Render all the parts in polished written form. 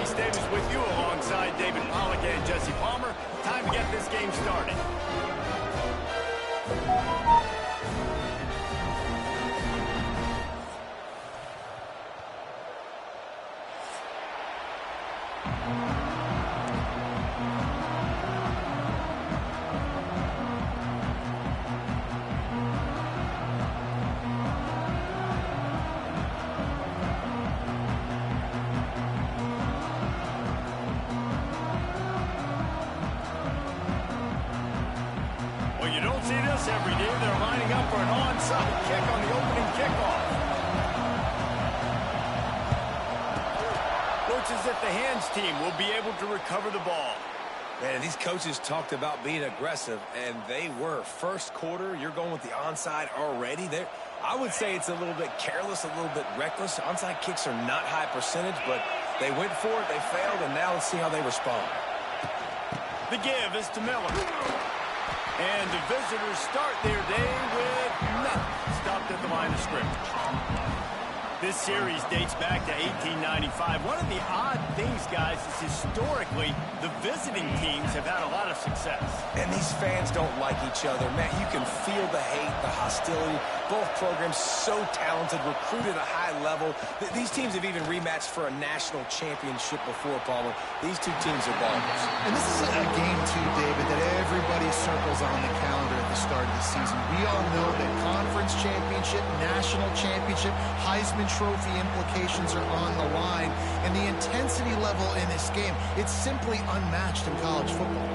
Mike Davis with you alongside David Pollack and Jesse Palmer. Time to get this game started. Well, you don't see this every day. They're lining up for an onside kick on the opening kickoff. Looks as if the hands team will be able to recover the ball. Man, these coaches talked about being aggressive, and they were. First quarter, you're going with the onside already. I would say it's a little bit careless, a little bit reckless. Onside kicks are not high percentage, but they went for it, they failed, and now let's see how they respond. The give is to Miller. And the visitors start their day with nothing. Stopped at the line of scrimmage. This series dates back to 1895. One of the odd things, guys, is historically the visiting teams have had a lot of success. And these fans don't like each other. Man, you can feel the hate, the hostility. Both programs so talented, recruited at a high level. These teams have even rematched for a national championship before, Palmer. These two teams are ballers. And this is a game, too, David, that everybody circles on the calendar at the start of the season. We all know that conference championship, national championship, Heisman Trophy implications are on the line. And the intensity level in this game, it's simply unmatched in college football.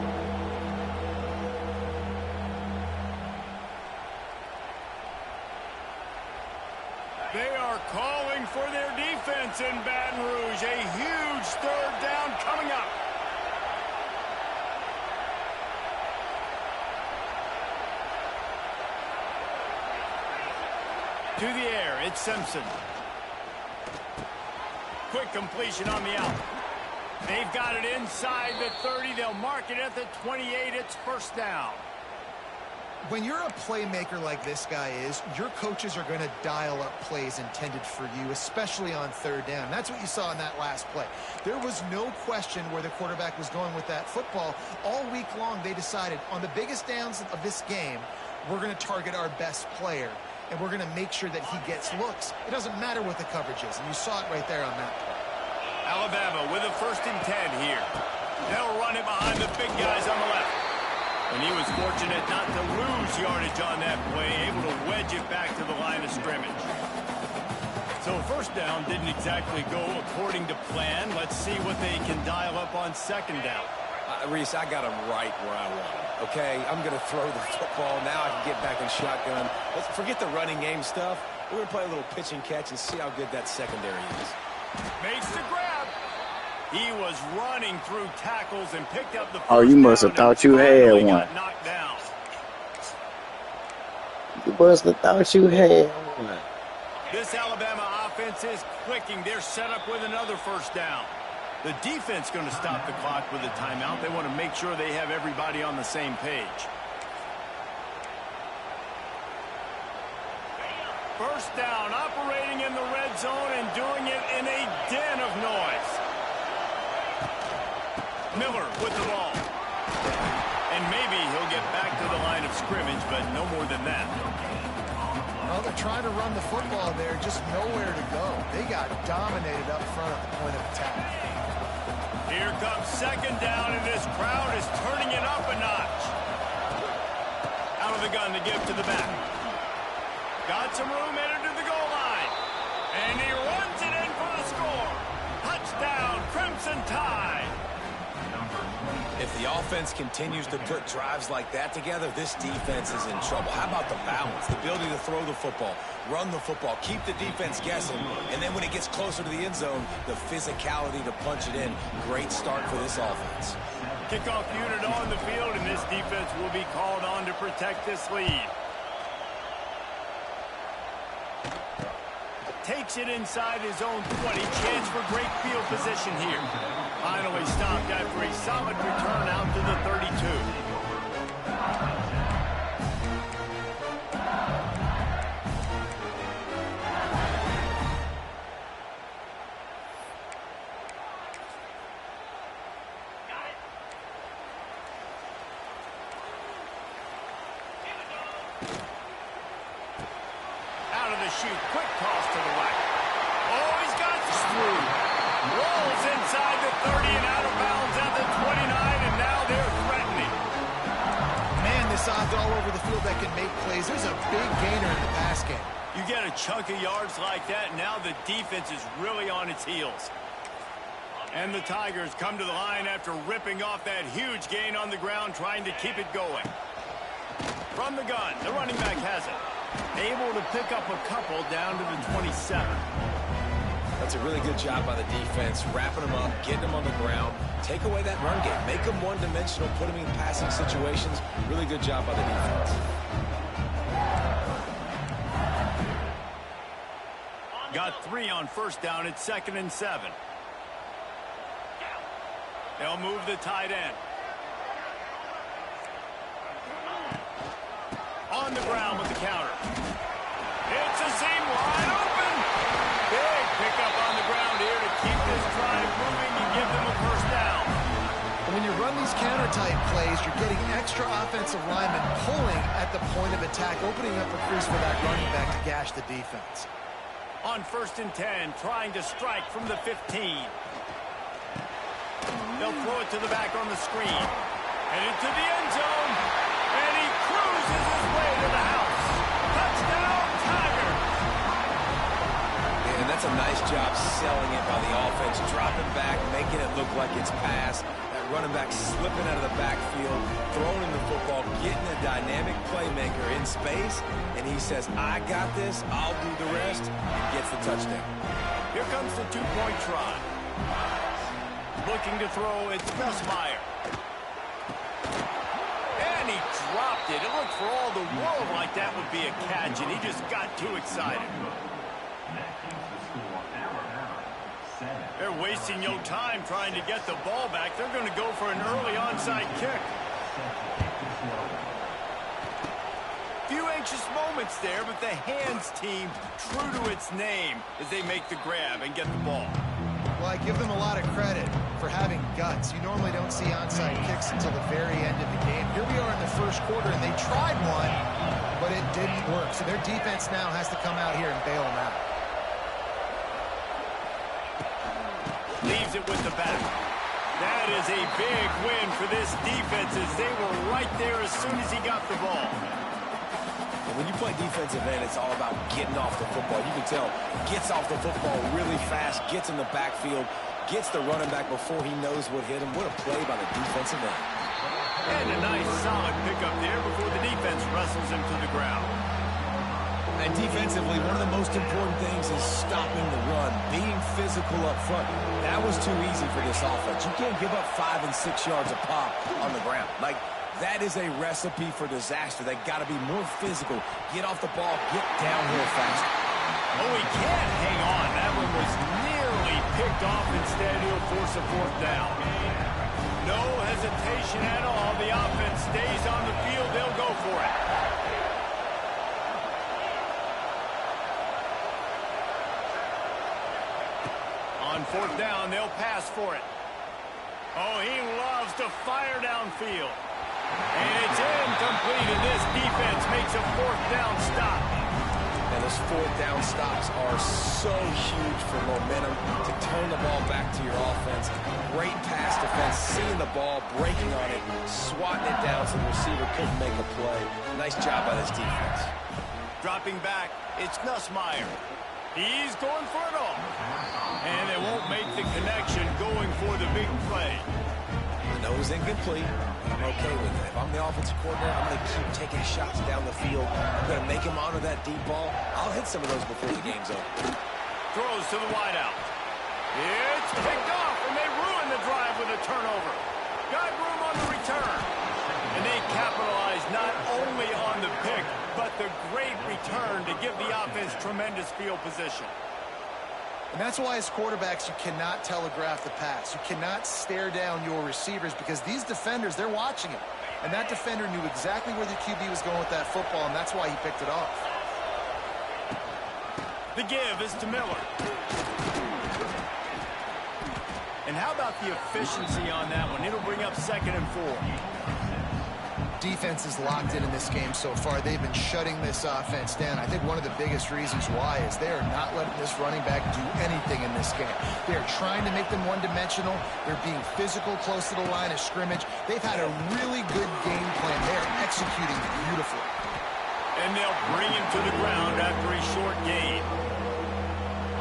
They are calling for their defense in Baton Rouge. A huge third down coming up. To the air, it's Simpson. Quick completion on the out. They've got it inside the 30. They'll mark it at the 28. It's first down. When you're a playmaker like this guy is, your coaches are going to dial up plays intended for you, especially on third down. That's what you saw in that last play. There was no question where the quarterback was going with that football. All week long, they decided on the biggest downs of this game, we're going to target our best player, and we're going to make sure that he gets looks. It doesn't matter what the coverage is, and you saw it right there on that play. Alabama with a 1st and 10 here. They'll run it behind the big guys on the left. And he was fortunate not to lose yardage on that play, able to wedge it back to the line of scrimmage. So first down didn't exactly go according to plan. Let's see what they can dial up on second down. Reese, I got him right where I want him. Okay, I'm going to throw the football. Now I can get back in shotgun. Let's forget the running game stuff. We're going to play a little pitch and catch and see how good that secondary is. Makes the grab. He was running through tackles and picked up the first Oh, you must have thought you had one. Knocked down. You must have thought you had one. This Alabama offense is clicking. They're set up with another first down. The defense going to stop the clock with a timeout. They want to make sure they have everybody on the same page. First down, operating in the red zone and doing it in a den of noise. Miller with the ball. And maybe he'll get back to the line of scrimmage, but no more than that. Well, they're trying to run the football there, just nowhere to go. They got dominated up front at the point of attack. Here comes second down, and this crowd is turning it up a notch. Out of the gun to give to the back. Got some room, headed to the goal line. And he runs it in for the score. Touchdown, Crimson Tide. If the offense continues to put drives like that together, this defense is in trouble. How about the balance, the ability to throw the football, run the football, keep the defense guessing, and then when it gets closer to the end zone, the physicality to punch it in. Great start for this offense. Kickoff unit on the field, and this defense will be called on to protect this lead. Takes it inside his own 20. Chance for great field position here. Finally stopped after a solid return out to the 32. shoot. Quick toss to the right. Oh, he's got through. Rolls inside the 30 and out of bounds at the 29, and now they're threatening. Man, this offense all over the field that can make plays. There's a big gainer in the pass game. You get a chunk of yards like that, and now the defense is really on its heels. And the Tigers come to the line after ripping off that huge gain on the ground, trying to keep it going. From the gun, the running back has it. Able to pick up a couple down to the 27. That's a really good job by the defense, wrapping them up, getting them on the ground. Take away that run game. Make them one-dimensional, put them in passing situations. Really good job by the defense. Got 3 on first down. It's 2nd and 7. They'll move the tight end. On the ground with the counter. It's a seam wide open. Big pickup on the ground here to keep this drive moving and give them a first down. When you run these counter-type plays, you're getting extra offensive linemen pulling at the point of attack, opening up a crease for that running back to gash the defense. On 1st and 10, trying to strike from the 15. They'll throw it to the back on the screen. And into the end zone. And he cruises his way to the house. Touchdown, Tigers! And that's a nice job selling it by the offense. Dropping back, making it look like it's pass. That running back slipping out of the backfield, throwing the football, getting a dynamic playmaker in space. And he says, I got this, I'll do the rest, and gets the touchdown. Here comes the 2-point try. Looking to throw, it's Nussmeier. And he dropped it. It looked for all the world like that would be a catch, and he just got too excited. They're wasting no time trying to get the ball back. They're going to go for an early onside kick. Few anxious moments there, but the hands team true to its name as they make the grab and get the ball. Well, I give them a lot of credit for having guts. You normally don't see onside kicks until the very end of the game. Here we are in the first quarter, and they tried one, but it didn't work. So their defense now has to come out here and bail them out. Leaves it with the back. That is a big win for this defense as they were right there as soon as he got the ball. When you play defensive end, it's all about getting off the football. You can tell, gets off the football really fast, gets in the backfield, gets the running back before he knows what hit him. What a play by the defensive end. And a nice solid pickup there before the defense wrestles him to the ground. And defensively, one of the most important things is stopping the run, being physical up front. That was too easy for this offense. You can't give up 5 and 6 yards a pop on the ground. That is a recipe for disaster. They got to be more physical. Get off the ball. Get downhill fast. Oh, he can't hang on. That one was nearly picked off. Instead, he'll force a 4th down. No hesitation at all. The offense stays on the field. They'll go for it. On 4th down, they'll pass for it. Oh, he loves to fire downfield. And it's incomplete, and this defense makes a 4th down stop. And those 4th down stops are so huge for momentum to turn the ball back to your offense. Great pass defense, seeing the ball, breaking on it, swatting it down so the receiver couldn't make a play. Nice job by this defense. Dropping back, it's Nussmeier. He's going for it all. And they won't make the connection going for the big play. The nose incomplete. I'm okay with it. If I'm the offensive coordinator, I'm going to keep taking shots down the field. I'm going to make him honor that deep ball. I'll hit some of those before the game's over. Throws to the wideout. It's picked off, and they ruin the drive with a turnover. Got room on the return. And they capitalize not only on the pick, but the great return to give the offense tremendous field position. And that's why as quarterbacks, you cannot telegraph the pass. You cannot stare down your receivers because these defenders, they're watching it. And that defender knew exactly where the QB was going with that football, and that's why he picked it off. The give is to Miller. And how about the efficiency on that one? It'll bring up 2nd and 4. Defense is locked in this game so far. They've been shutting this offense down. I think one of the biggest reasons why is they are not letting this running back do anything in this game. They are trying to make them one-dimensional. They're being physical close to the line of scrimmage. They've had a really good game plan. They are executing beautifully. And they'll bring him to the ground after a short gain.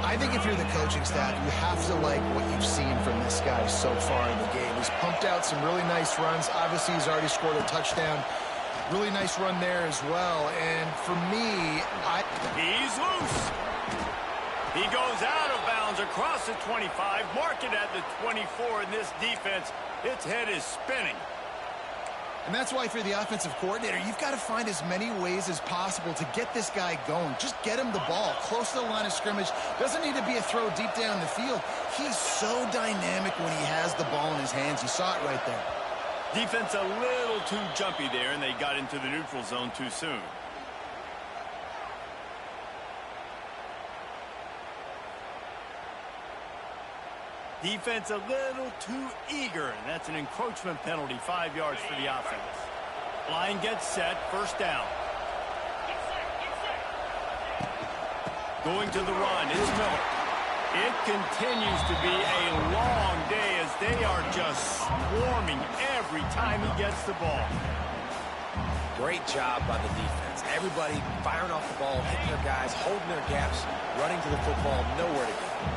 I think if you're the coaching staff, you have to like what you've seen from this guy so far in the game. He's pumped out some really nice runs. Obviously, he's already scored a touchdown. Really nice run there as well. And for me, He's loose. He goes out of bounds across the 25, mark it at the 24, and this defense, its head is spinning. And that's why, if you're the offensive coordinator, you've got to find as many ways as possible to get this guy going. Just get him the ball close to the line of scrimmage. Doesn't need to be a throw deep down the field. He's so dynamic when he has the ball in his hands. You saw it right there. Defense a little too jumpy there, and they got into the neutral zone too soon. Defense a little too eager, and that's an encroachment penalty, 5 yards for the offense. Line gets set, first down. Going to the run, it's Miller. It continues to be a long day as they are just swarming every time he gets the ball. Great job by the defense. Everybody firing off the ball, hitting their guys, holding their gaps, running to the football, nowhere to go.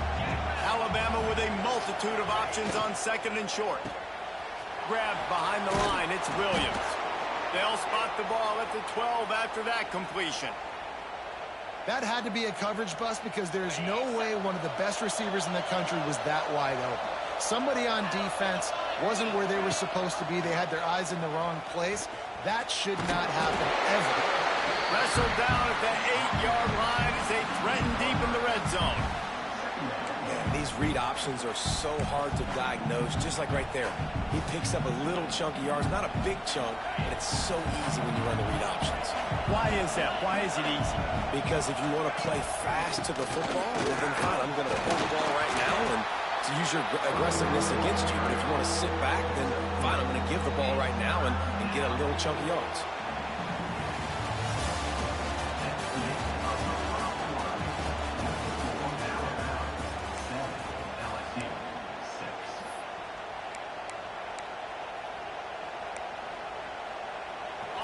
Alabama with a multitude of options on second and short. Grabbed behind the line, it's Williams. They'll spot the ball at the 12 after that completion. That had to be a coverage bust because there's no way one of the best receivers in the country was that wide open. Somebody on defense wasn't where they were supposed to be. They had their eyes in the wrong place. That should not happen ever. Wrestled down at the 8-yard line as they threaten deep in the red zone. These read options are so hard to diagnose, just like right there. He picks up a little chunk of yards, not a big chunk, but it's so easy when you run the read options. Why is that? Why is it easy? Because if you want to play fast to the football, well, then fine, I'm going to pull the ball right now and to use your aggressiveness against you. But if you want to sit back, then fine, I'm going to give the ball right now and get a little chunk of yards.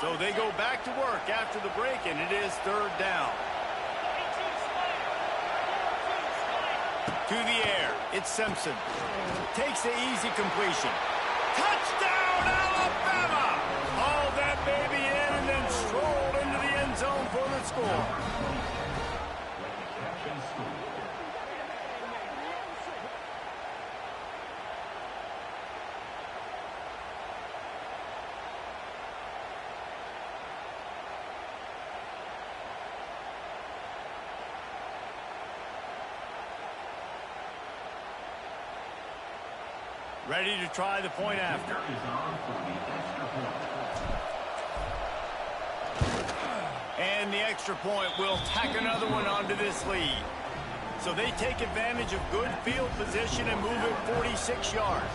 So they go back to work after the break, and it is third down. To the air, it's Simpson. Takes the easy completion. Touchdown, Alabama! Hauled that baby in and then strolled into the end zone for the score. Ready to try the point after. And the extra point will tack another one onto this lead. So they take advantage of good field position and move it 46 yards.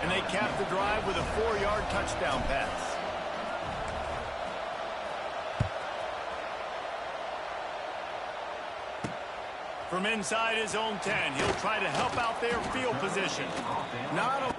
And they cap the drive with a 4-yard touchdown pass. From inside his own 10, he'll try to help out their field position. Not a...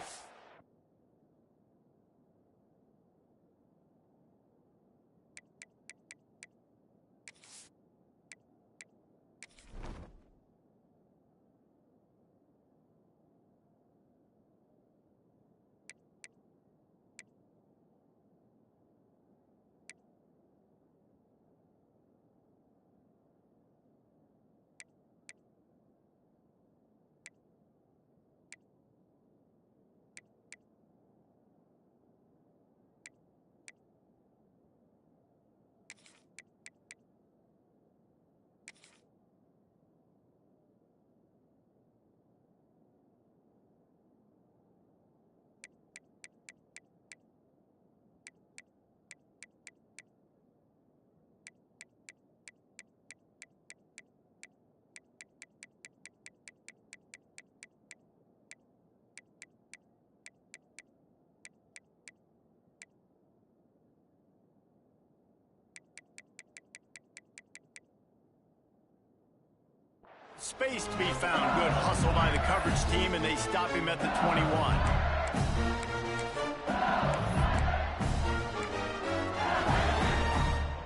Space to be found. Good hustle by the coverage team, and they stop him at the 21.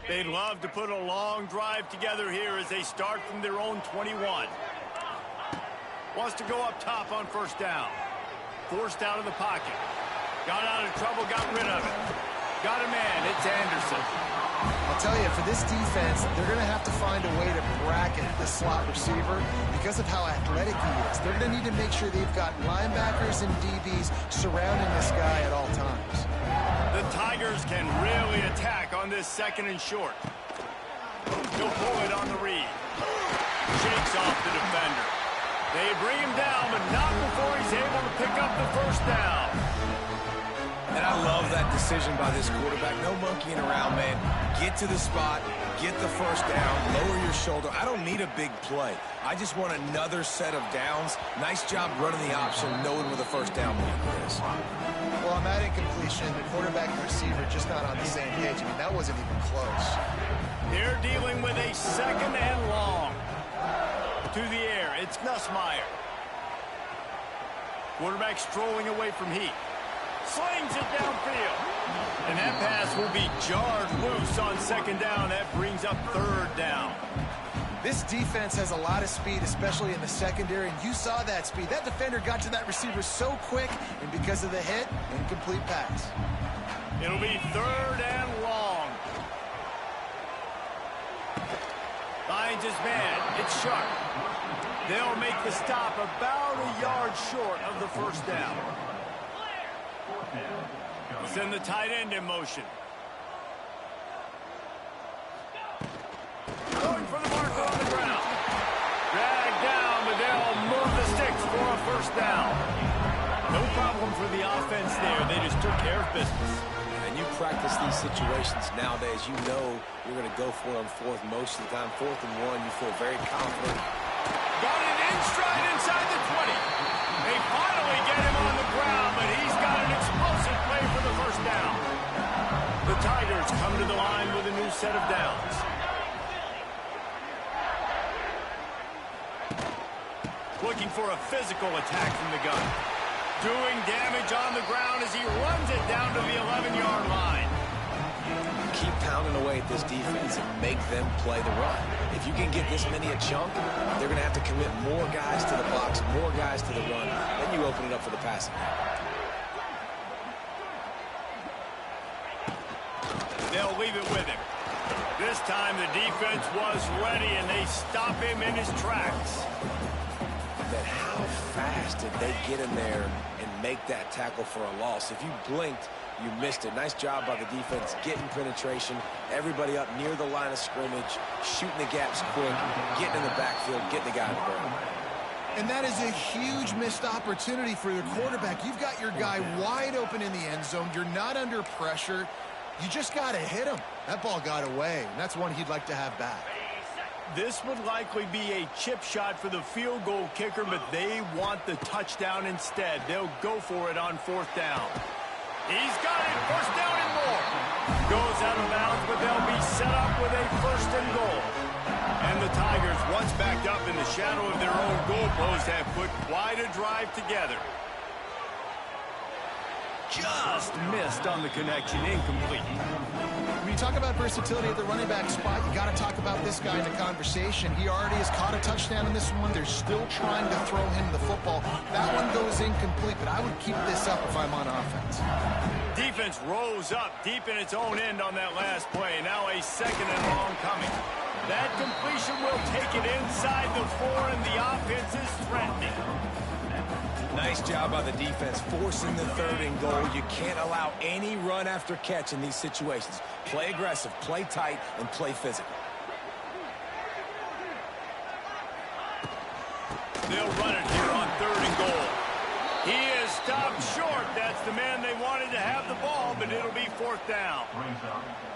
They'd love to put a long drive together here as they start from their own 21. Wants to go up top on first down. Forced out of the pocket. Got out of trouble, got rid of it. Got a man, it's Anderson. I'll tell you, for this defense, they're going to have to find a way to bracket the slot receiver because of how athletic he is. They're going to need to make sure they've got linebackers and DBs surrounding this guy at all times. The Tigers can really attack on this second and short. He'll pull it on the read. Shakes off the defender. They bring him down, but not before he's able to pick up the first down. And I love that decision by this quarterback. No monkeying around, man. Get to the spot, get the first down, lower your shoulder. I don't need a big play. I just want another set of downs. Nice job running the option, knowing where the first down marker is. Well, on that incompletion, the quarterback and receiver just not on the same page. I mean, that wasn't even close. They're dealing with a second and long. To the air, it's Nussmeier. Quarterback strolling away from Heat. Slings it downfield. And that pass will be jarred loose on second down. That brings up third down. This defense has a lot of speed, especially in the secondary, and you saw that speed. That defender got to that receiver so quick, and because of the hit, incomplete pass. It'll be third and long. Finds his man. It's Sharp. They'll make the stop about a yard short of the first down. Send the tight end in motion. Going for the marker on the ground. Dragged down, but they'll move the sticks for a first down. No problem for the offense there. They just took care of business. And you practice these situations nowadays, you know you're going to go for it on fourth most of the time. 4th and 1, you feel very confident. Got it in stride inside the 20. They finally get him on the ground, but he's got an explosive play for the first down. The Tigers come to the line with a new set of downs. Looking for a physical attack from the gun. Doing damage on the ground as he runs it down to the 11-yard line. Keep pounding away at this defense and make them play the run. If you can get this many a chunk, they're going to have to commit more guys to the box, more guys to the run. Then you open it up for the passing. They'll leave it with him. This time the defense was ready, and they stop him in his tracks. But how fast did they get in there and make that tackle for a loss? If you blinked, you missed it. Nice job by the defense getting penetration. Everybody up near the line of scrimmage, shooting the gaps quick, getting in the backfield, getting the guy in the ground. And that is a huge missed opportunity for the quarterback. You've got your guy wide open in the end zone. You're not under pressure. You just got to hit him. That ball got away, and that's one he'd like to have back. This would likely be a chip shot for the field goal kicker, but they want the touchdown instead. They'll go for it on 4th down. He's got it. First down and more. Goes out of bounds, but they'll be set up with a first and goal. And the Tigers, once backed up in the shadow of their own goalpost, have put quite a drive together. Just missed on the connection. Incomplete. When you talk about versatility at the running back spot, you got to talk about this guy in the conversation. He already has caught a touchdown in this one. They're still trying to throw him the football. That one goes incomplete, but I would keep this up if I'm on offense. Defense rose up deep in its own end on that last play. Now a second and long coming. That completion will take it inside the 4, and the offense is threatening. Nice job by the defense forcing the 3rd and goal. You can't allow any run after catch in these situations. Play aggressive, play tight, and play physical. They'll run it here on 3rd and goal. He is stopped short. That's the man they wanted to have the ball, but it'll be 4th down.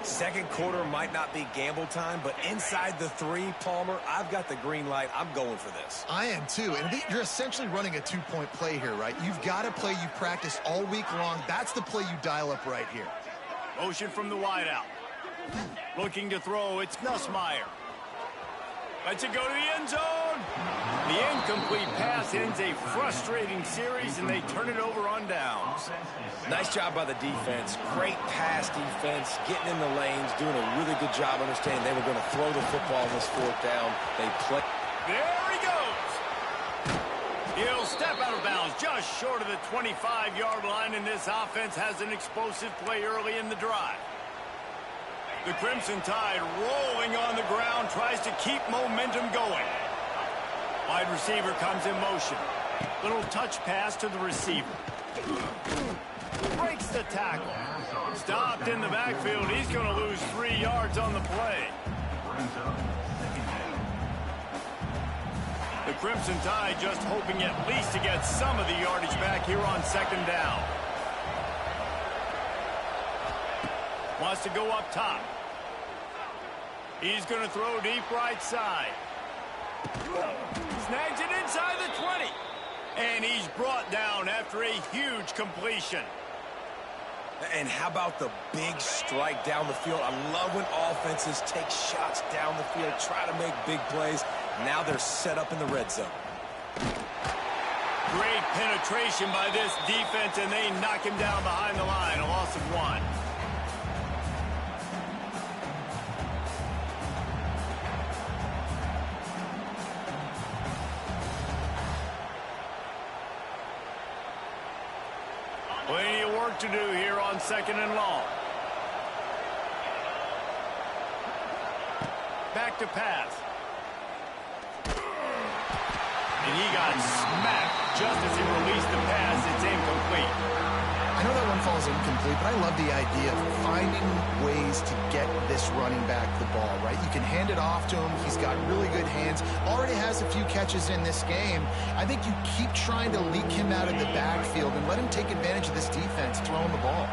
Second quarter might not be gamble time, but inside the 3, Palmer, I've got the green light. I'm going for this. I am too, and you're essentially running a 2-point play here, right? You've got a play you practice all week long. That's the play you dial up right here. Motion from the wideout. Looking to throw, it's Nussmeier. Lets it go to the end zone. The incomplete pass ends a frustrating series, and they turn it over on downs. Nice job by the defense. Great pass defense, getting in the lanes, doing a really good job understanding they were going to throw the football on this fourth down. They play. There he goes. He'll step out of bounds just short of the 25-yard line, and this offense has an explosive play early in the drive. The Crimson Tide rolling on the ground, tries to keep momentum going. Wide receiver comes in motion. Little touch pass to the receiver. Breaks the tackle. Stopped in the backfield. He's going to lose 3 yards on the play. The Crimson Tide just hoping at least to get some of the yardage back here on second down. Wants to go up top. He's going to throw deep right side. Snags it inside the 20. And he's brought down after a huge completion. And how about the big strike down the field? I love when offenses take shots down the field, try to make big plays. Now they're set up in the red zone. Great penetration by this defense, and they knock him down behind the line. A loss of 1. Plenty of work to do here on second and long. Back to pass. And he got smacked just as he released the pass. It's incomplete. I know that one falls incomplete, but I love the idea of finding ways to get this running back the ball, right? You can hand it off to him. He's got really good hands. Already has a few catches in this game. I think you keep trying to leak him out of the backfield and let him take advantage of this defense throwing the ball.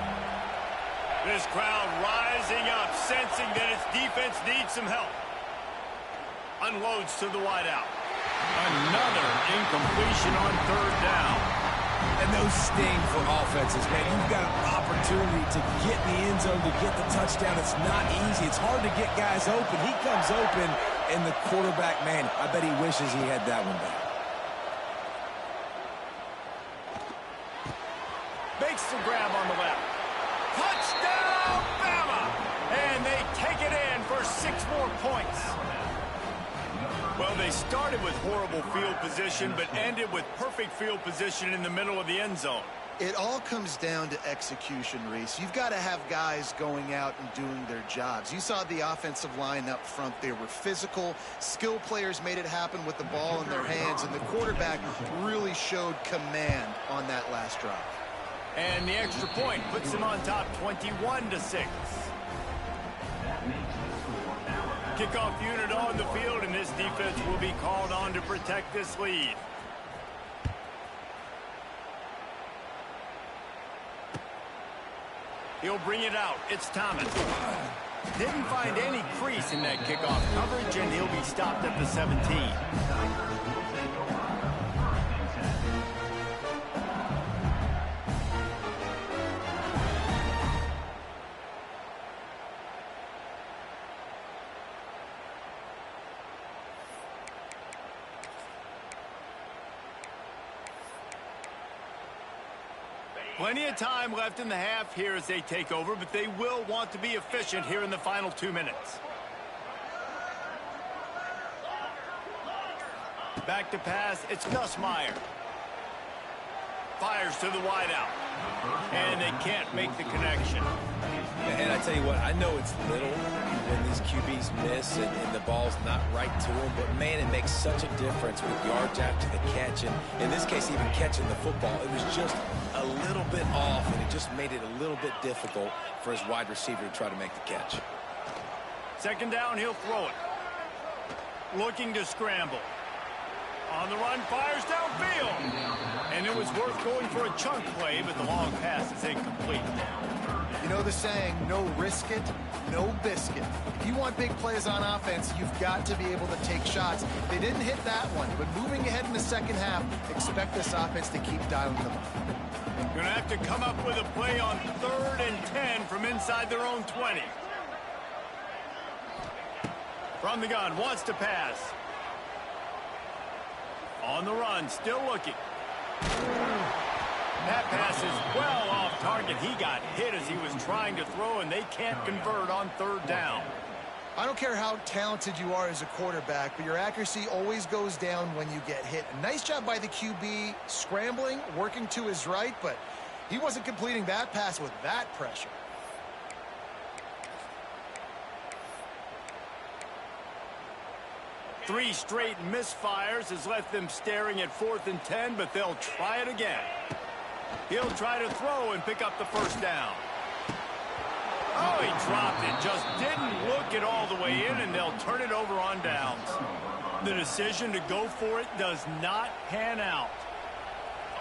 This crowd rising up, sensing that its defense needs some help. Unloads to the wideout. Another incompletion on third down. And those sting for offenses, man. You've got an opportunity to get in the end zone, to get the touchdown. It's not easy. It's hard to get guys open. He comes open, and the quarterback, man, I bet he wishes he had that one back. Makes the grab on the left. Touchdown, Bama! And they take it in for 6 more points. Well, they started with horrible field position, but ended with perfect field position in the middle of the end zone. It all comes down to execution, Reese. You've got to have guys going out and doing their jobs. You saw the offensive line up front. They were physical. Skill players made it happen with the ball in their hands, and the quarterback really showed command on that last drive. And the extra point puts them on top 21-6. Kickoff unit on the field, and this defense will be called on to protect this lead. He'll bring it out. It's Thomas. Didn't find any crease in that kickoff coverage, and he'll be stopped at the 17. Plenty of time left in the half here as they take over, but they will want to be efficient here in the final 2 minutes. Back to pass, it's Gus Meyer. Fires to the wideout. And they can't make the connection. And I tell you what, I know it's little when these QBs miss and the ball's not right to them, but man, it makes such a difference with yards after the catch. And in this case, even catching the football, it was just a little bit off, and it just made it a little bit difficult for his wide receiver to try to make the catch. Second down, he'll throw it. Looking to scramble. On the run, fires downfield. And it was worth going for a chunk play, but the long pass is incomplete. You know the saying, no risk it, no biscuit. If you want big plays on offense, you've got to be able to take shots. They didn't hit that one, but moving ahead in the second half, expect this offense to keep dialing them up. Going to have to come up with a play on 3rd and 10 from inside their own 20. From the gun, wants to pass. On the run, still looking. That pass is well off target. He got hit as he was trying to throw, and they can't convert on third down. I don't care how talented you are as a quarterback, but your accuracy always goes down when you get hit. A nice job by the QB scrambling, working to his right, but he wasn't completing that pass with that pressure. Three straight misfires has left them staring at 4th and 10, but they'll try it again. He'll try to throw and pick up the first down. Oh, he dropped it. Just didn't look it all the way in, and they'll turn it over on downs. The decision to go for it does not pan out.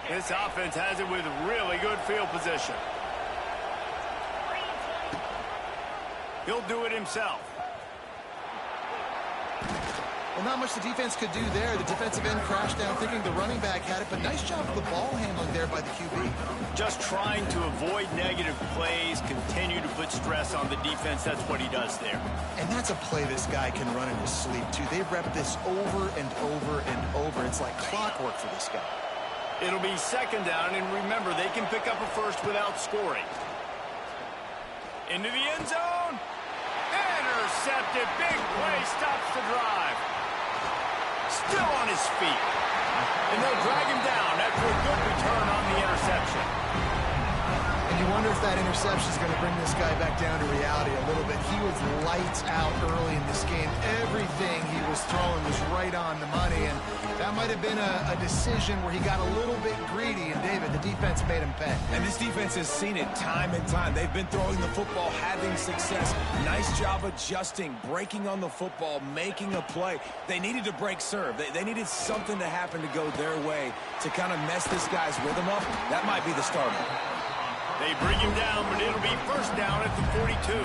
This offense has it with really good field position. He'll do it himself. Well, not much the defense could do there. The defensive end crashed down thinking the running back had it, but nice job of the ball handling there by the QB. Just trying to avoid negative plays, continue to put stress on the defense. That's what he does there. And that's a play this guy can run in his sleep, too. They rep this over and over and over. It's like clockwork for this guy. It'll be second down, and remember, they can pick up a first without scoring. Into the end zone. Intercepted. Big play stops the drive. Still on his feet. And they'll drag him down after a good return on the interception. And you wonder if that interception is going to bring this guy back down to reality a little bit. He was lights out early in this game. Everything he was throwing was right on the money, and that might have been a decision where he got a little bit greedy, and David, the defense made him pay. And this defense has seen it time and time. They've been throwing the football, having success. Nice job adjusting, breaking on the football, making a play. They needed to break serve. They needed something to happen to go their way to kind of mess this guy's rhythm up. That might be the starter. They bring him down, but it'll be first down at the 42.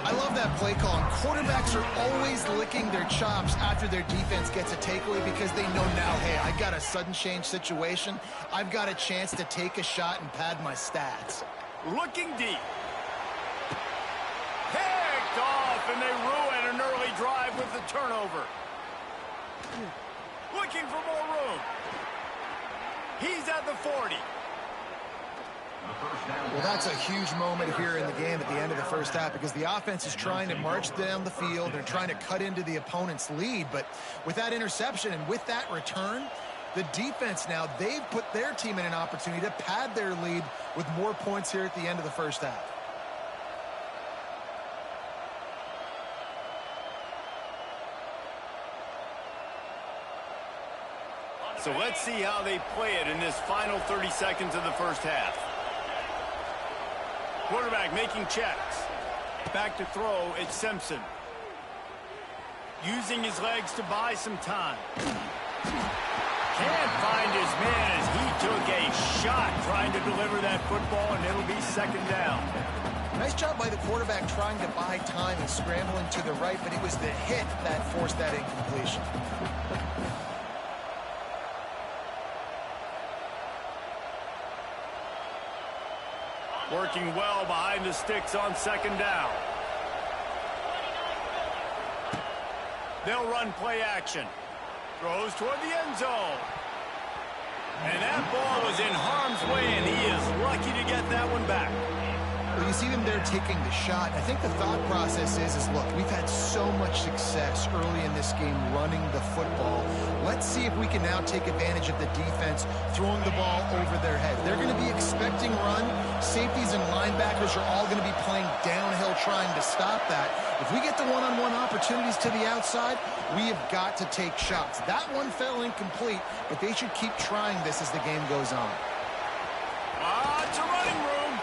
I love that play call. And quarterbacks are always licking their chops after their defense gets a takeaway because they know now, hey, I got a sudden change situation. I've got a chance to take a shot and pad my stats. Looking deep. Picked off, and they ruin an early drive with the turnover. Looking for more room. He's at the 40. Well, that's a huge moment here in the game at the end of the first half because the offense is trying to march down the field. They're trying to cut into the opponent's lead. But with that interception and with that return, the defense now, they've put their team in an opportunity to pad their lead with more points here at the end of the first half. So let's see how they play it in this final 30 seconds of the first half. Quarterback making checks. Back to throw, it's Simpson. Using his legs to buy some time. Can't find his man as he took a shot trying to deliver that football, and it'll be second down. Nice job by the quarterback trying to buy time and scrambling to the right, but it was the hit that forced that incompletion. Working well behind the sticks on second down. They'll run play action. Throws toward the end zone. And that ball was in harm's way, and he is lucky to get that one back. Well, you see them there taking the shot. I think the thought process is look, we've had so much success early in this game running the football. Let's see if we can now take advantage of the defense throwing the ball over their head. They're going to be expecting run. Safeties and linebackers are all going to be playing downhill trying to stop that. If we get the one-on-one opportunities to the outside, we have got to take shots. That one fell incomplete, but they should keep trying this as the game goes on. It's a running room.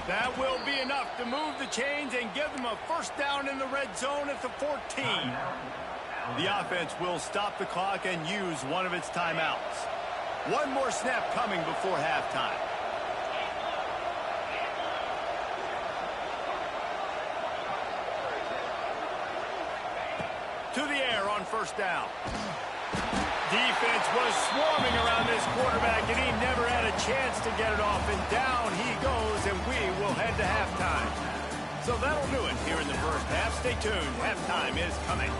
That will be enough to move the chains and give them a first down in the red zone at the 14. The offense will stop the clock and use one of its timeouts. One more snap coming before halftime. To the air on first down. Defense was swarming around this quarterback, and he never had a chance to get it off. And down he goes, and we will head to halftime. So that'll do it here in the first half. Stay tuned. Halftime is coming.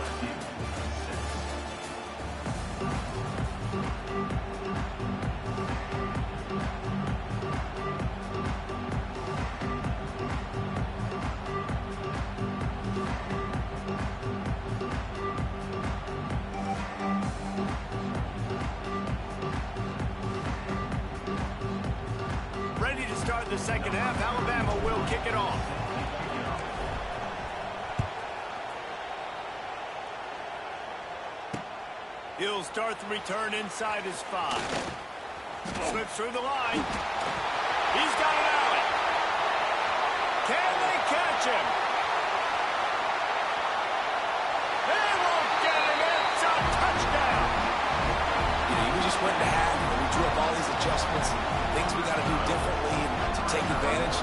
the second half. Alabama will kick it off. He'll start the return inside his 5. Slips through the line. He's got an alley. Can they catch him? They won't get him. It's a touchdown. You know, we just went to half, and we drew up all these adjustments and things we got to do differently to take advantage.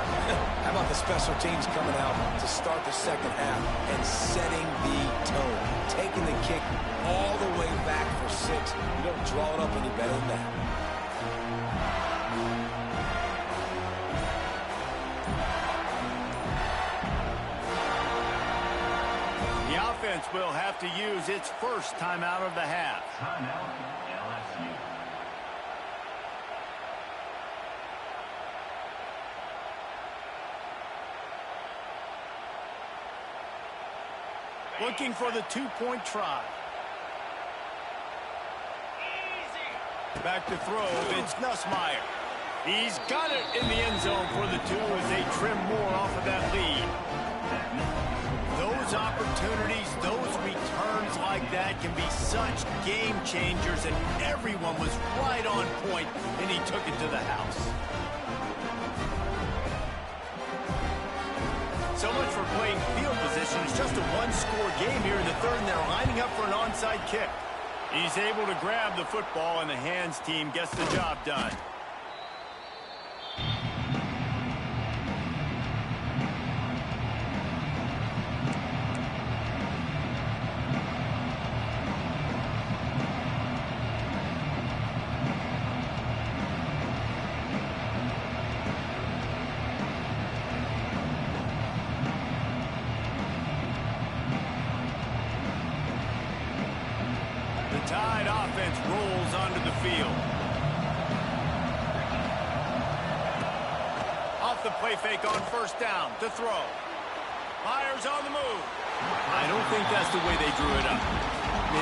How about the special teams coming out to start the second half and setting the tone, taking the kick all the way back for 6. You don't draw it up any better than that. The offense will have to use its first timeout of the half. Timeout, LSU. Looking for the 2-point try. Back to throw, it's Nussmeier. He's got it in the end zone for the 2 as they trim more off of that lead. Those opportunities, those returns like that can be such game changers, and everyone was right on point, and he took it to the house. So much for playing field position. It's just a one-score game here in the third, and they're lining up for an onside kick. He's able to grab the football, and the hands team gets the job done. Tide offense rolls onto the field. Off the play fake on first down to throw. Myers on the move. I don't think that's the way they drew it up.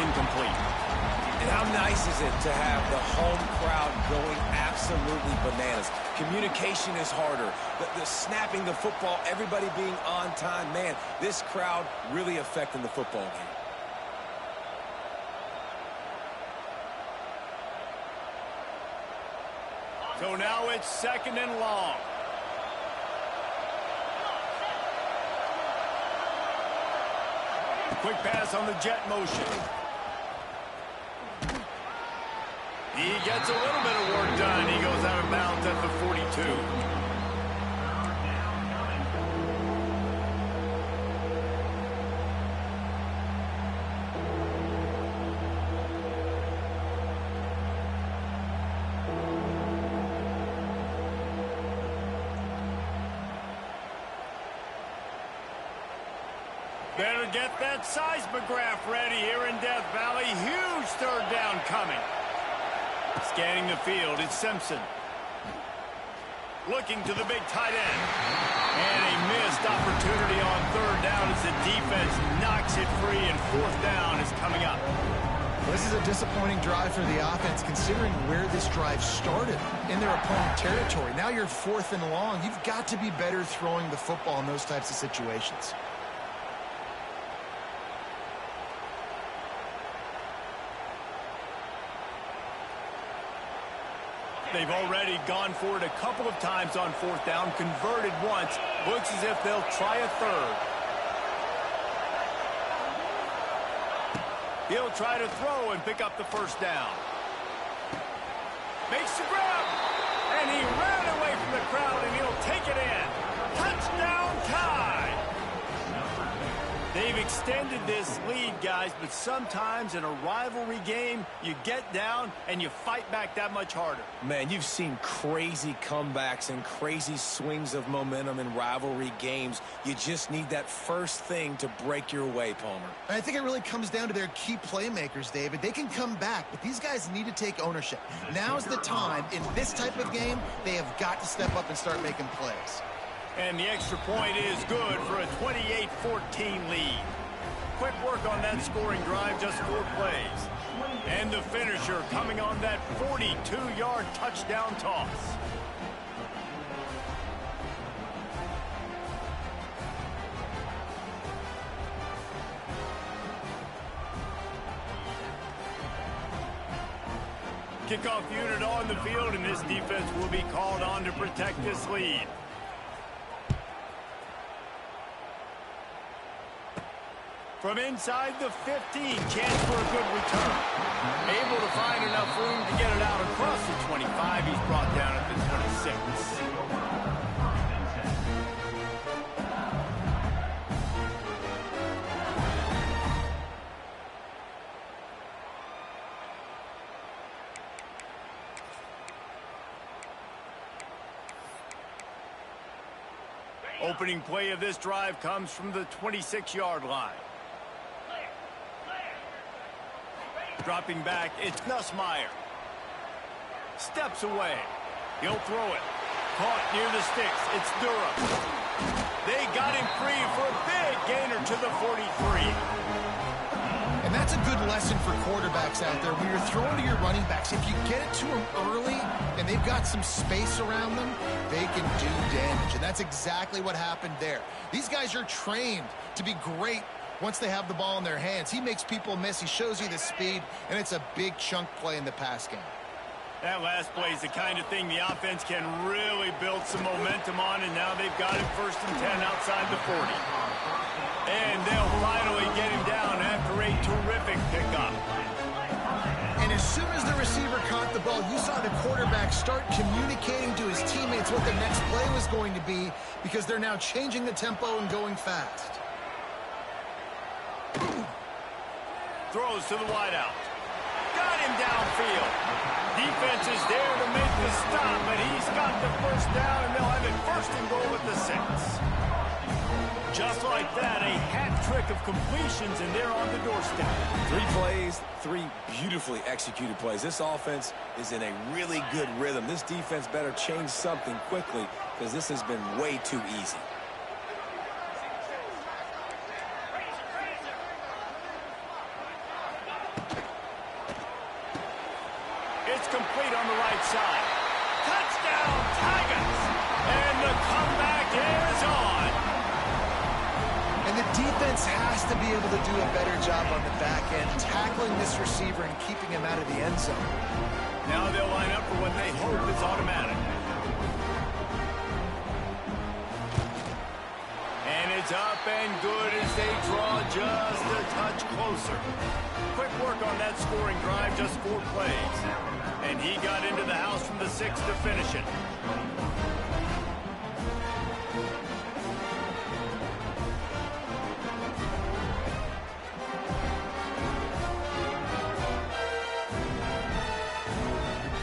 Incomplete. And how nice is it to have the home crowd going absolutely bananas? Communication is harder. The snapping the football, everybody being on time. Man, this crowd really affecting the football game. So now it's second and long. Quick pass on the jet motion. He gets a little bit of work done. He goes out of bounds at the 42. Better get that seismograph ready here in Death Valley. Huge third down coming. Scanning the field, it's Simpson. Looking to the big tight end. And a missed opportunity on third down as the defense knocks it free, and fourth down is coming up. This is a disappointing drive for the offense, considering where this drive started in their opponent territory. Now you're fourth and long. You've got to be better throwing the football in those types of situations. They've already gone for it a couple of times on fourth down, converted once. Looks as if they'll try a third. He'll try to throw and pick up the first down. Makes the grab, and he ran away from the crowd, and he'll take it in. Touchdown tie! They've extended this lead, guys, but sometimes in a rivalry game, you get down and you fight back that much harder. Man, you've seen crazy comebacks and crazy swings of momentum in rivalry games. You just need that first thing to break your way, Palmer. I think it really comes down to their key playmakers, David. They can come back, but these guys need to take ownership. Now's the time. In this type of game, they have got to step up and start making plays. And the extra point is good for a 28-14 lead. Quick work on that scoring drive, just 4 plays. And the finisher coming on that 42-yard touchdown toss. Kickoff unit on the field, and this defense will be called on to protect this lead. From inside the 15, chance for a good return. Able to find enough room to get it out across the 25. He's brought down at the 26. Opening play of this drive comes from the 26-yard line. Dropping back, it's Nussmeier. Steps away. He'll throw it. Caught near the sticks. It's Durham. They got him free for a big gainer to the 43. And that's a good lesson for quarterbacks out there. When you're throwing to your running backs, if you get it to them early and they've got some space around them, they can do damage. And that's exactly what happened there. These guys are trained to be great once they have the ball in their hands. He makes people miss. He shows you the speed, and it's a big chunk play in the pass game. That last play is the kind of thing the offense can really build some momentum on, and now they've got it 1st and 10 outside the 40. And they'll finally get him down after a terrific pickup. And as soon as the receiver caught the ball, you saw the quarterback start communicating to his teammates what the next play was going to be, because they're now changing the tempo and going fast. Throws to the wideout. Got him downfield. Defense is there to make the stop, but he's got the first down, and they'll have it 1st and goal at the 6. Just like that, a hat trick of completions, and they're on the doorstep. 3 plays, 3 beautifully executed plays. This offense is in a really good rhythm. This defense better change something quickly, because this has been way too easy. Complete on the right side. Touchdown, Tigers! And the comeback is on. And the defense has to be able to do a better job on the back end, tackling this receiver and keeping him out of the end zone. Now they'll line up for what they hope is automatic. And it's up and good as they draw just a touch closer. Quick work on that scoring drive, just 4 plays. And he got into the house from the 6 to finish it.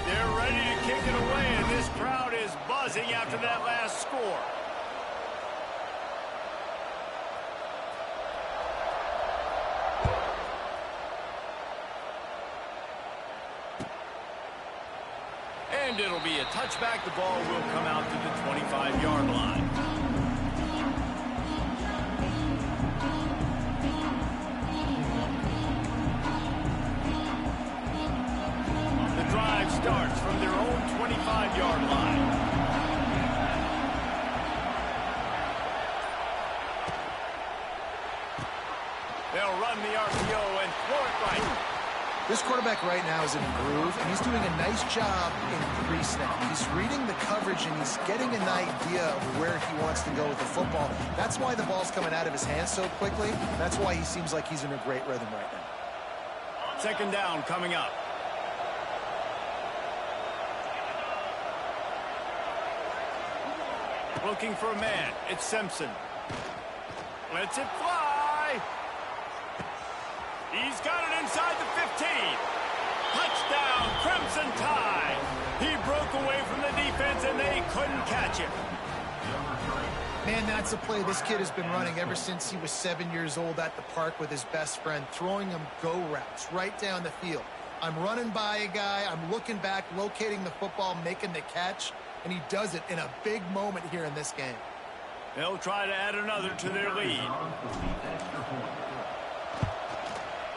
They're ready to kick it away, and this crowd is buzzing after that last score. And it'll be a touchback. The ball will come out to the 25-yard line. The drive starts from their own 25-yard line. They'll run the RPO and throw it right. This quarterback right now is in a groove, and he's doing a nice job in pre-snap. He's reading the coverage, and he's getting an idea of where he wants to go with the football. That's why the ball's coming out of his hands so quickly. That's why he seems like he's in a great rhythm right now. 2nd down coming up. Looking for a man. It's Simpson. Lets it fly. He's got it inside the 15. Touchdown, Crimson Tide. He broke away from the defense, and they couldn't catch him. Man, that's a play this kid has been running ever since he was 7 years old at the park with his best friend, throwing him go routes right down the field. I'm running by a guy, I'm looking back, locating the football, making the catch, and he does it in a big moment here in this game. They'll try to add another to their lead.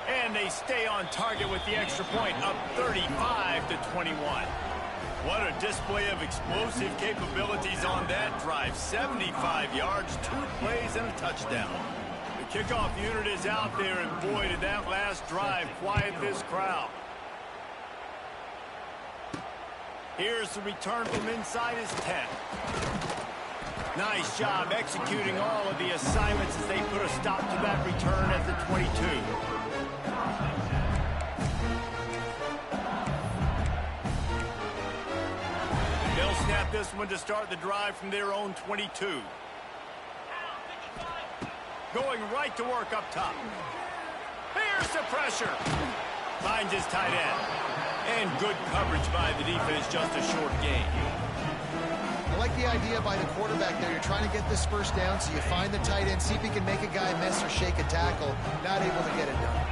And they stay on target with the extra point, up 35-21. What a display of explosive capabilities on that drive. 75 yards, 2 plays, and a touchdown. The kickoff unit is out there, and boy, did that last drive quiet this crowd. Here's the return from inside his 10. Nice job executing all of the assignments as they put a stop to that return at the 22. They'll snap this one to start the drive from their own 22. Going right to work up top. Here's the pressure. Finds his tight end. And good coverage by the defense, just a short gain. I like the idea by the quarterback there. You're trying to get this first down, so you find the tight end, see if he can make a guy miss or shake a tackle. Not able to get it done.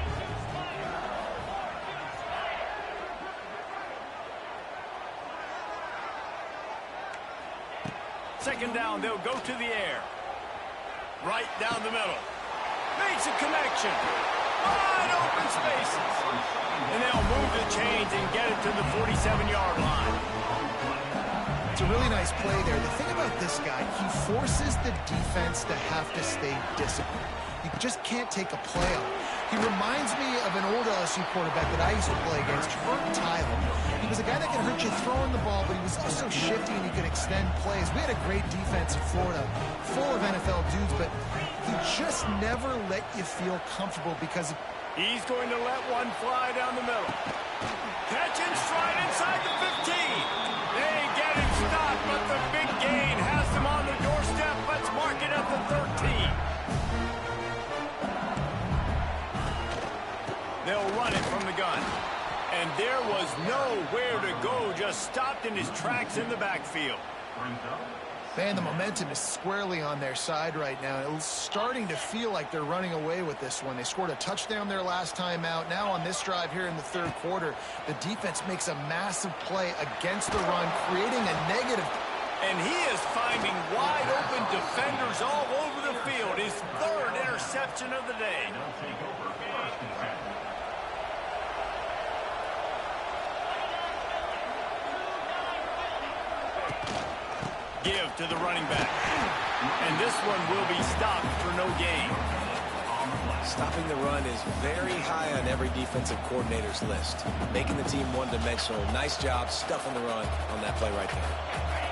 Second down, they'll go to the air. Right down the middle. Makes a connection. Wide open spaces. And they'll move the chains and get it to the 47-yard line. It's a really nice play there. The thing about this guy, he forces the defense to have to stay disciplined. You just can't take a play on. He reminds me of an old LSU quarterback that I used to play against, Tyler. He was a guy that could hurt you throwing the ball, but he was also shifty and he could extend plays. We had a great defense in Florida, full of NFL dudes, but he just never let you feel comfortable because he's going to let one fly down the middle. Catch and stride inside the 15. They get him stopped, but the big gain has them on the doorstep. Let's mark it at the 13. They'll run it from the gun. And there was nowhere to go, just stopped in his tracks in the backfield. man, the momentum is squarely on their side right now. It's starting to feel like they're running away with this one. They scored a touchdown their last time out. Now on this drive here in the third quarter, the defense makes a massive play against the run, creating a negative. And he is finding wide open defenders all over the field. His third interception of the day. Give to the running back. And this one will be stopped for no gain. Stopping the run is very high on every defensive coordinator's list. Making the team one-dimensional. Nice job stuffing the run on that play right there.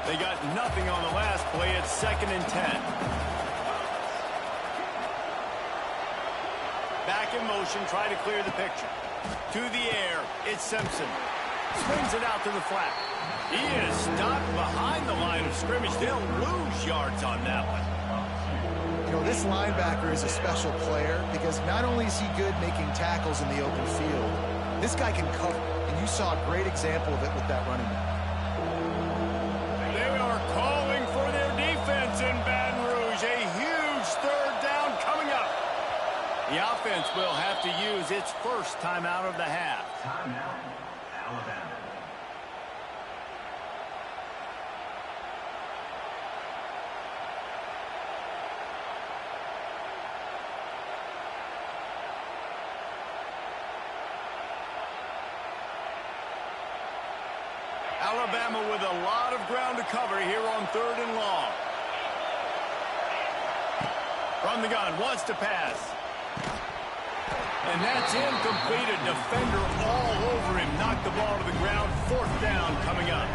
They got nothing on the last play. It's 2nd and 10. Back in motion, try to clear the picture. To the air, it's Simpson. Swings it out to the flat. He is stopped behind the line of scrimmage. They'll lose yards on that one. You know, this linebacker is a special player because not only is he good making tackles in the open field, this guy can cover. And you saw a great example of it with that running back. They are calling for their defense in Baton Rouge. A huge third down coming up. The offense will have to use its first timeout of the half. Timeout, Alabama. Alabama with a lot of ground to cover here on 3rd and long. From the gun, wants to pass. And that's incomplete. A defender all over him. Knocked the ball to the ground. 4th down coming up.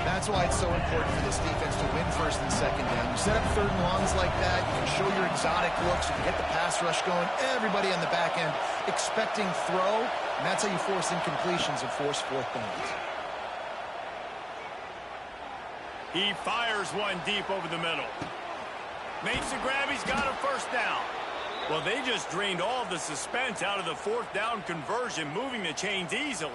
That's why it's so important for this defense to win 1st and 2nd down. You set up 3rd and longs like that. You can show your exotic looks. You can get the pass rush going. Everybody on the back end expecting throw. And that's how you force incompletions and force 4th downs. He fires one deep over the middle. Makes a grab. He's got a 1st down. Well, they just drained all of the suspense out of the 4th down conversion, moving the chains easily.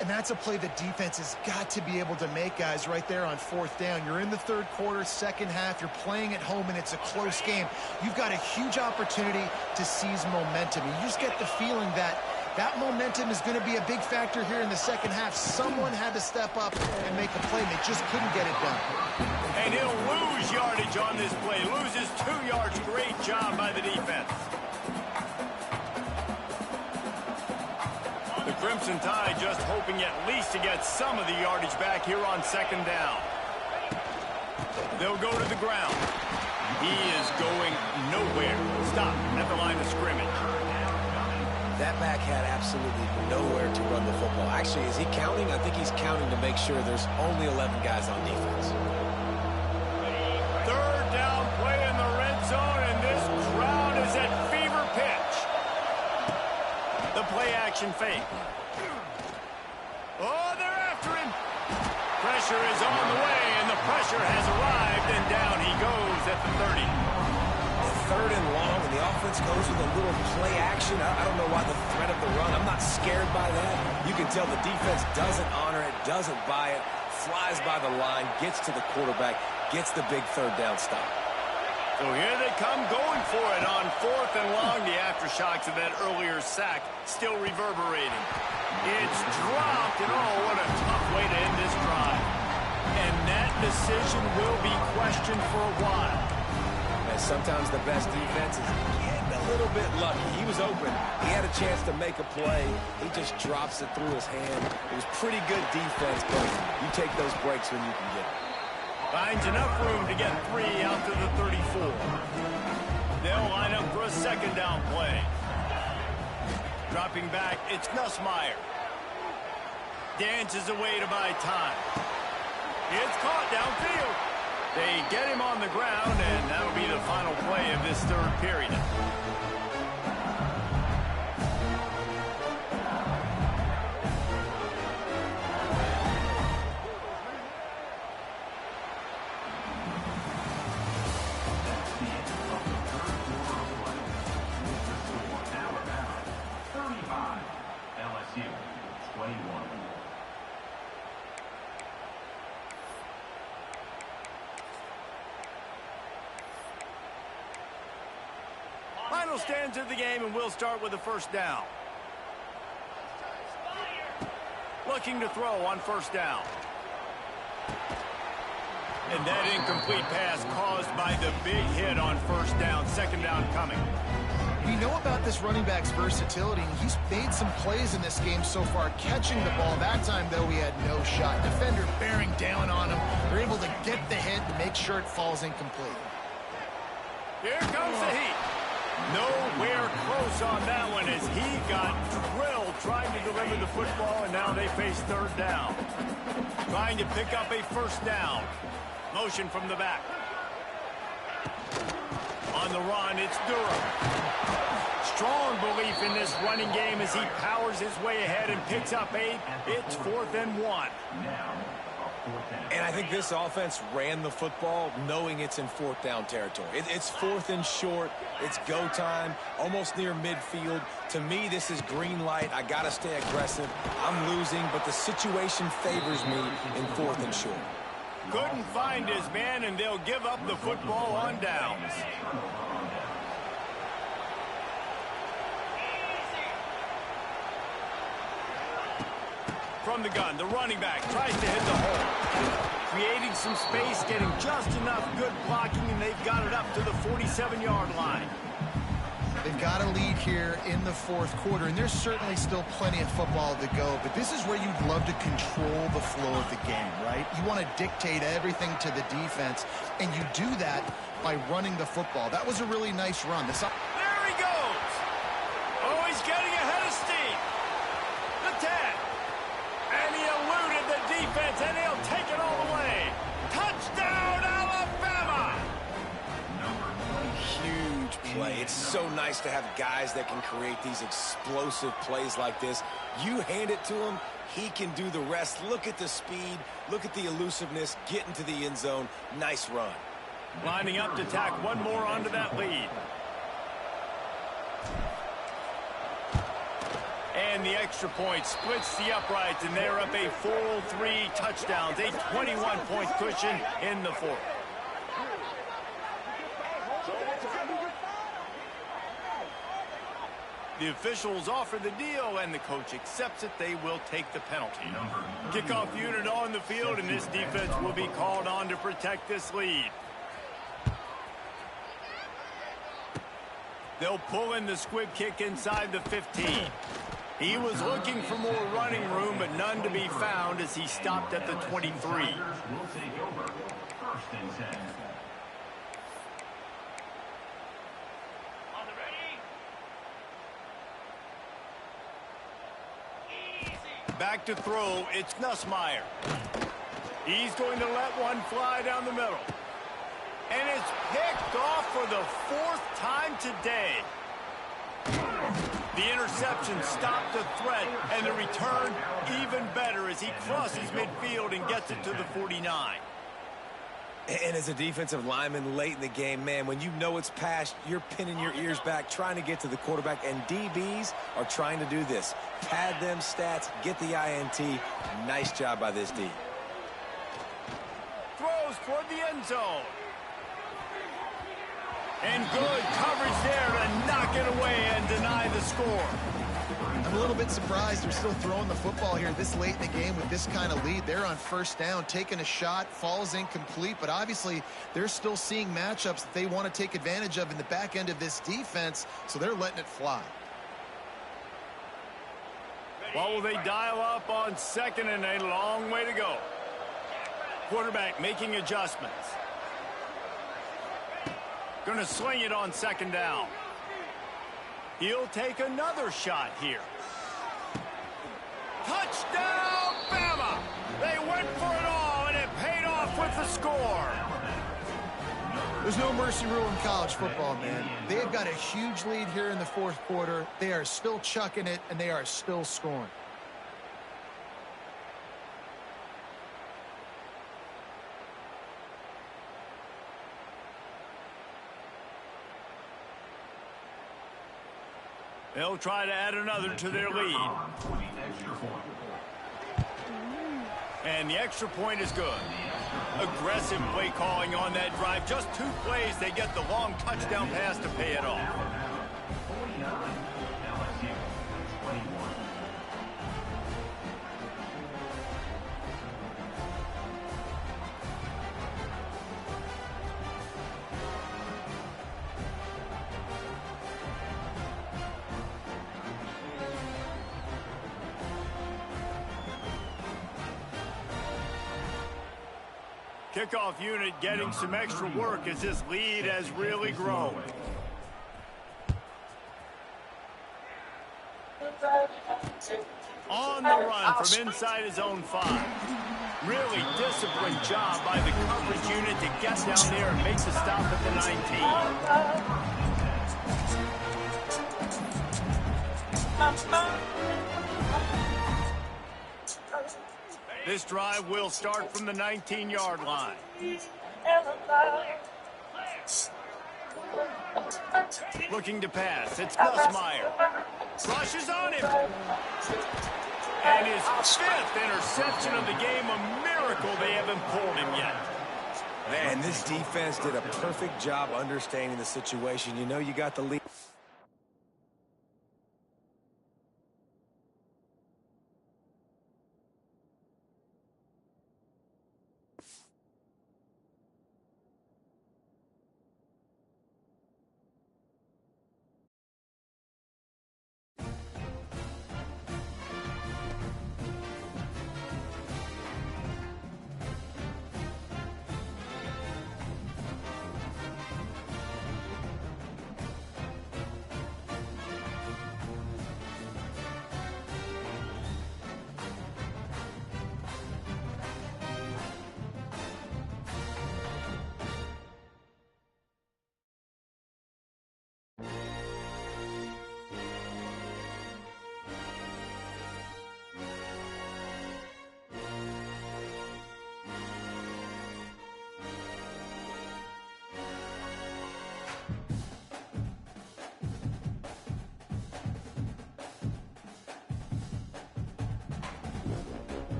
And that's a play the defense has got to be able to make, guys, right there on 4th down. You're in the 3rd quarter, 2nd half. You're playing at home, and it's a close game. You've got a huge opportunity to seize momentum. You just get the feeling that that momentum is going to be a big factor here in the 2nd half. Someone had to step up and make a play, and they just couldn't get it done. And he'll lose yardage on this play. Loses 2 yards. Great job by the defense. The Crimson Tide just hoping at least to get some of the yardage back here on 2nd down. They'll go to the ground. He is going nowhere. Stop at the line of scrimmage. That back had absolutely nowhere to run the football. Actually, is he counting? I think he's counting to make sure there's only 11 guys on defense. Third down play in the red zone, and this crowd is at fever pitch. The play action fake. Oh, they're after him. Pressure is on the way, and the pressure has arrived, and down he goes at the 30. Third and long, and the offense goes with a little play action. I don't know why the threat of the run. I'm not scared by that. You can tell the defense doesn't honor it, doesn't buy it, flies by the line, gets to the quarterback, gets the big third down stop. So here they come going for it on fourth and long. The aftershocks of that earlier sack still reverberating. It's dropped, and oh, what a tough way to end this drive. And that decision will be questioned for a while. And sometimes the best defense is getting a little bit lucky. He was open. He had a chance to make a play. He just drops it through his hand. It was pretty good defense, but you take those breaks when you can get it. Finds enough room to get 3 out to the 34. They'll line up for a second down play. Dropping back, it's Nussmeier. Dances away to buy time. It's caught downfield. They get him on the ground, and that'll be the final play of this third period. That's the end of the third quarter of play. The score now about 35. LSU 21. Final stands of the game, and we'll start with the first down. Looking to throw on first down. And that incomplete pass caused by the big hit on first down. Second down coming. We know about this running back's versatility, and he's made some plays in this game so far, catching the ball. That time, though, he had no shot. Defender bearing down on him. They're able to get the hit and make sure it falls incomplete. Here comes the heat. Nowhere close on that one as he got drilled trying to deliver the football, and now they face third down. Trying to pick up a first down. Motion from the back. On the run, it's Durham. Strong belief in this running game as he powers his way ahead and picks up 8. It's 4th and 1. And I think this offense ran the football knowing it's in fourth down territory. It's fourth and short. It's go time, almost near midfield. To me, this is green light. I got to stay aggressive. I'm losing, but the situation favors me in fourth and short. Couldn't find his man, and they'll give up the football on downs. From the gun, the running back tries to hit the hole. Creating some space, getting just enough good blocking, and they've got it up to the 47-yard line. They've got a lead here in the fourth quarter, and there's certainly still plenty of football to go, but this is where you'd love to control the flow of the game, right? You want to dictate everything to the defense, and you do that by running the football. That was a really nice run. There he goes. Oh, he's getting ahead of steam. The 10. And he eluded the defense, and he'll take it all the way. Touchdown, Alabama! Huge play. It's so nice to have guys that can create these explosive plays like this. You hand it to him, he can do the rest. Look at the speed. Look at the elusiveness. Get into the end zone. Nice run. Lining up to tack one more onto that lead. And the extra point splits the uprights, and they're up a full 3 touchdowns, a 21-point cushion in the fourth. The officials offer the deal, and the coach accepts it. They will take the penalty. Kickoff unit on the field, and this defense will be called on to protect this lead. They'll pull in the squib kick inside the 15. He was looking for more running room, but none to be found as he stopped at the 23. Will take over. 1st and 10. Back to throw, it's Nussmeier. He's going to let one fly down the middle. And it's picked off for the 4th time today. The interception stopped the threat, and the return even better as he crosses midfield and gets it to the 49. And as a defensive lineman late in the game, man, when you know it's passed, you're pinning your ears back, trying to get to the quarterback, and DBs are trying to do this. Pad them stats, get the INT. Nice job by this D. Throws toward the end zone. And good coverage there to knock it away and deny the score. I'm a little bit surprised they're still throwing the football here this late in the game with this kind of lead. They're on first down, taking a shot, falls incomplete, but obviously they're still seeing matchups that they want to take advantage of in the back end of this defense, so they're letting it fly. What will they dial up on 2nd and a long way to go? Quarterback making adjustments. Going to sling it on 2nd down. He'll take another shot here. Touchdown, Bama! They went for it all, and it paid off with the score. There's no mercy rule in college football, man. They've got a huge lead here in the 4th quarter. They are still chucking it, and they are still scoring. They'll try to add another to their lead. And the extra point is good. Aggressive play calling on that drive. Just 2 plays, they get the long touchdown pass to pay it off. 49 LSU 21. Kickoff unit getting some extra work as this lead has really grown. On the run from inside his own 5. Really disciplined job by the coverage unit to get down there and make the stop at the 19. This drive will start from the 19-yard line. Looking to pass. It's Nussmeier. Rushes on him. And his 5th interception of the game. A miracle they haven't pulled him yet. Man, this defense did a perfect job understanding the situation. You know you got the lead.